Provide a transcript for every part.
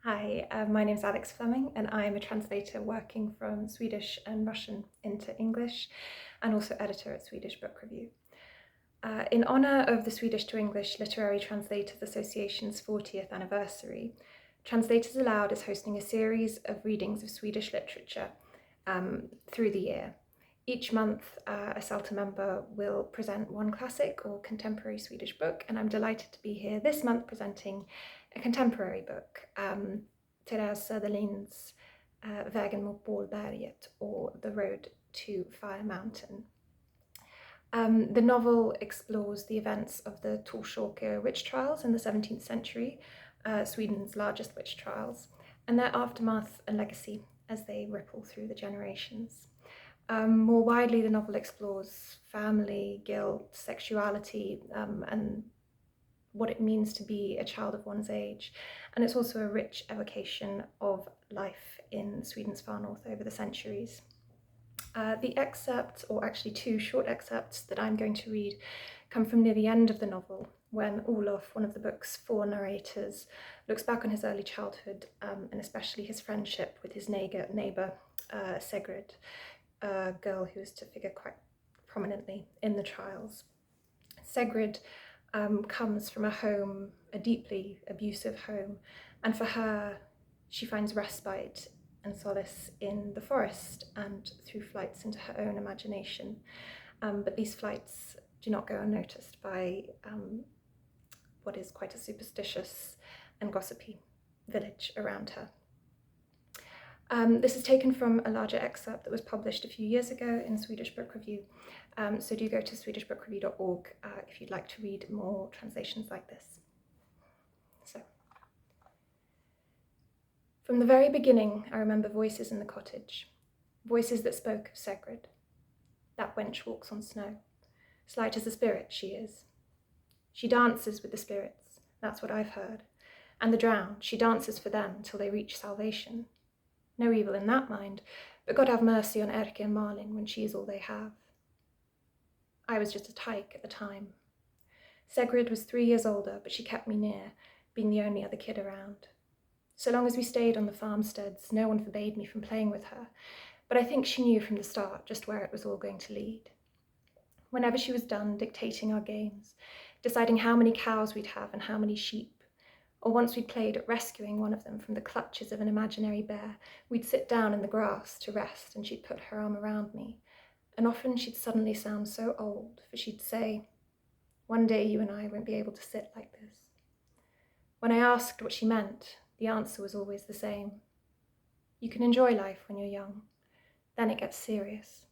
Hi, my name is Alex Fleming and I'm a translator working from Swedish and Russian into English and also editor at Swedish Book Review. In honour of the Swedish to English Literary Translators Association's 40th anniversary, Translators Aloud is hosting a series of readings of Swedish literature through the year. Each month, a SALTA member will present one classic or contemporary Swedish book, and I'm delighted to be here this month presenting a contemporary book, Therése Söderlind's Vägen mot Bålberget, or The Road to Fire Mountain. The novel explores the events of the Torsåker witch trials in the 17th century, Sweden's largest witch trials, and their aftermath and legacy as they ripple through the generations. More widely, the novel explores family, guilt, sexuality, and what it means to be a child of one's age. And it's also a rich evocation of life in Sweden's far north over the centuries. The excerpt, or actually two short excerpts that I'm going to read, come from near the end of the novel, when Olof, one of the book's four narrators, looks back on his early childhood and especially his friendship with his neighbour Sigrid, a girl who is to figure quite prominently in the trials. Sigrid comes from a deeply abusive home, and for her, she finds respite and solace in the forest and through flights into her own imagination. But these flights do not go unnoticed by what is quite a superstitious and gossipy village around her. This is taken from a larger excerpt that was published a few years ago in Swedish Book Review, so do go to swedishbookreview.org if you'd like to read more translations like this. So, from the very beginning, I remember voices in the cottage, voices that spoke of Sigrid. That wench walks on snow, slight as a spirit she is. She dances with the spirits, that's what I've heard, and the drowned, she dances for them till they reach salvation. No evil in that mind, but God have mercy on Erke and Malin when she is all they have. I was just a tyke at the time. Sigrid was 3 years older, but she kept me near, being the only other kid around. So long as we stayed on the farmsteads, no one forbade me from playing with her, but I think she knew from the start just where it was all going to lead. Whenever she was done dictating our games, deciding how many cows we'd have and how many sheep, or once we'd played at rescuing one of them from the clutches of an imaginary bear, we'd sit down in the grass to rest and she'd put her arm around me. And often she'd suddenly sound so old, for she'd say, "One day you and I won't be able to sit like this." When I asked what she meant, the answer was always the same. You can enjoy life when you're young, then it gets serious.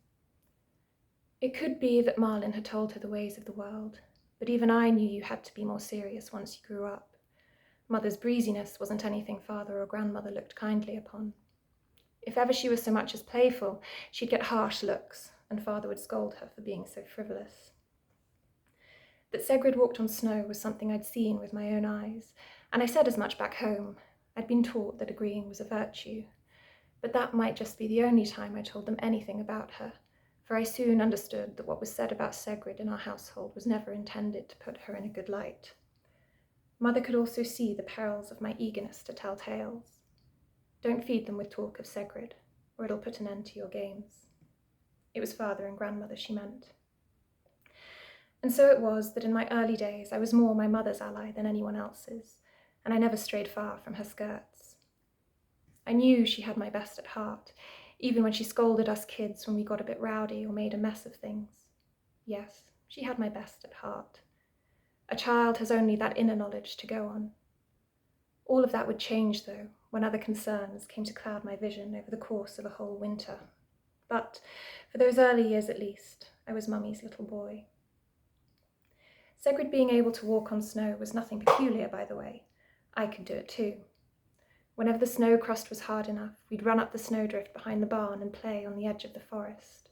It could be that Malin had told her the ways of the world, but even I knew you had to be more serious once you grew up. Mother's breeziness wasn't anything father or grandmother looked kindly upon. If ever she was so much as playful, she'd get harsh looks, and father would scold her for being so frivolous. That Sigrid walked on snow was something I'd seen with my own eyes, and I said as much back home. I'd been taught that agreeing was a virtue, but that might just be the only time I told them anything about her, for I soon understood that what was said about Sigrid in our household was never intended to put her in a good light. Mother could also see the perils of my eagerness to tell tales. Don't feed them with talk of Sigrid, or it'll put an end to your games. It was father and grandmother she meant. And so it was that in my early days I was more my mother's ally than anyone else's, and I never strayed far from her skirts. I knew she had my best at heart, even when she scolded us kids when we got a bit rowdy or made a mess of things. Yes, she had my best at heart. A child has only that inner knowledge to go on. All of that would change, though, when other concerns came to cloud my vision over the course of a whole winter. But, for those early years at least, I was Mummy's little boy. Sigrid being able to walk on snow was nothing peculiar, by the way. I could do it too. Whenever the snow crust was hard enough, we'd run up the snowdrift behind the barn and play on the edge of the forest.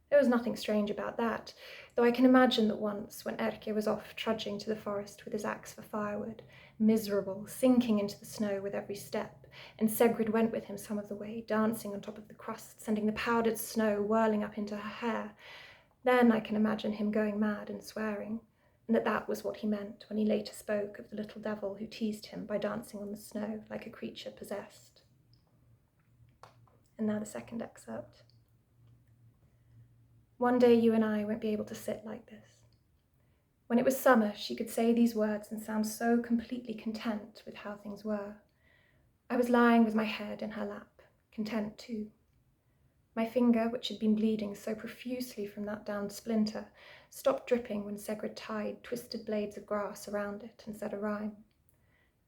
There was nothing strange about that, though I can imagine that once, when Erke was off trudging to the forest with his axe for firewood, miserable, sinking into the snow with every step, and Sigrid went with him some of the way, dancing on top of the crust, sending the powdered snow whirling up into her hair, then I can imagine him going mad and swearing, and that was what he meant when he later spoke of the little devil who teased him by dancing on the snow like a creature possessed. And now the second excerpt. One day you and I won't be able to sit like this. When it was summer, she could say these words and sound so completely content with how things were. I was lying with my head in her lap, content too. My finger, which had been bleeding so profusely from that downed splinter, stopped dripping when Sigrid tied twisted blades of grass around it and said a rhyme.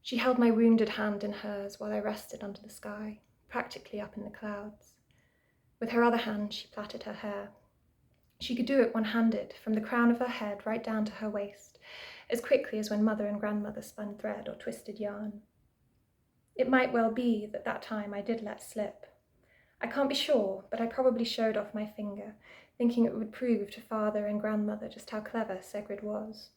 She held my wounded hand in hers while I rested under the sky, practically up in the clouds. With her other hand, she plaited her hair. She could do it one-handed, from the crown of her head right down to her waist, as quickly as when mother and grandmother spun thread or twisted yarn. It might well be that time I did let slip. I can't be sure, but I probably showed off my finger, thinking it would prove to father and grandmother just how clever Sigrid was.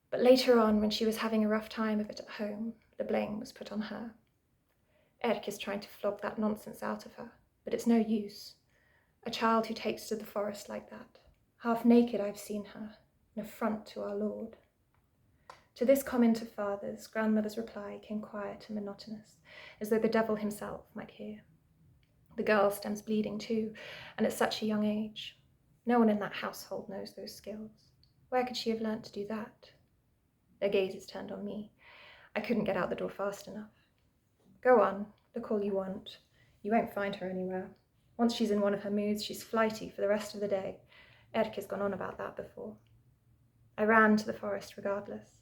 But later on, when she was having a rough time of it at home, the blame was put on her. Erik is trying to flog that nonsense out of her, but it's no use. A child who takes to the forest like that, half naked I've seen her, an affront to our Lord. To this comment of father's, grandmother's reply came quiet and monotonous, as though the devil himself might hear. The girl stems bleeding too, and at such a young age. No one in that household knows those skills. Where could she have learnt to do that? Their gazes turned on me. I couldn't get out the door fast enough. Go on, look all you want. You won't find her anywhere. Once she's in one of her moods, she's flighty for the rest of the day. Erik has gone on about that before. I ran to the forest regardless.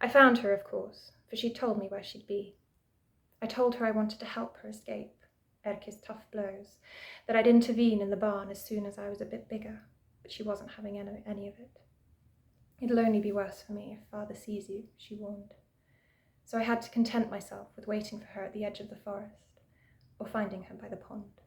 I found her, of course, for she'd told me where she'd be. I told her I wanted to help her escape Erik's tough blows, that I'd intervene in the barn as soon as I was a bit bigger, but she wasn't having any of it. It'll only be worse for me if father sees you, she warned. So I had to content myself with waiting for her at the edge of the forest, or finding her by the pond.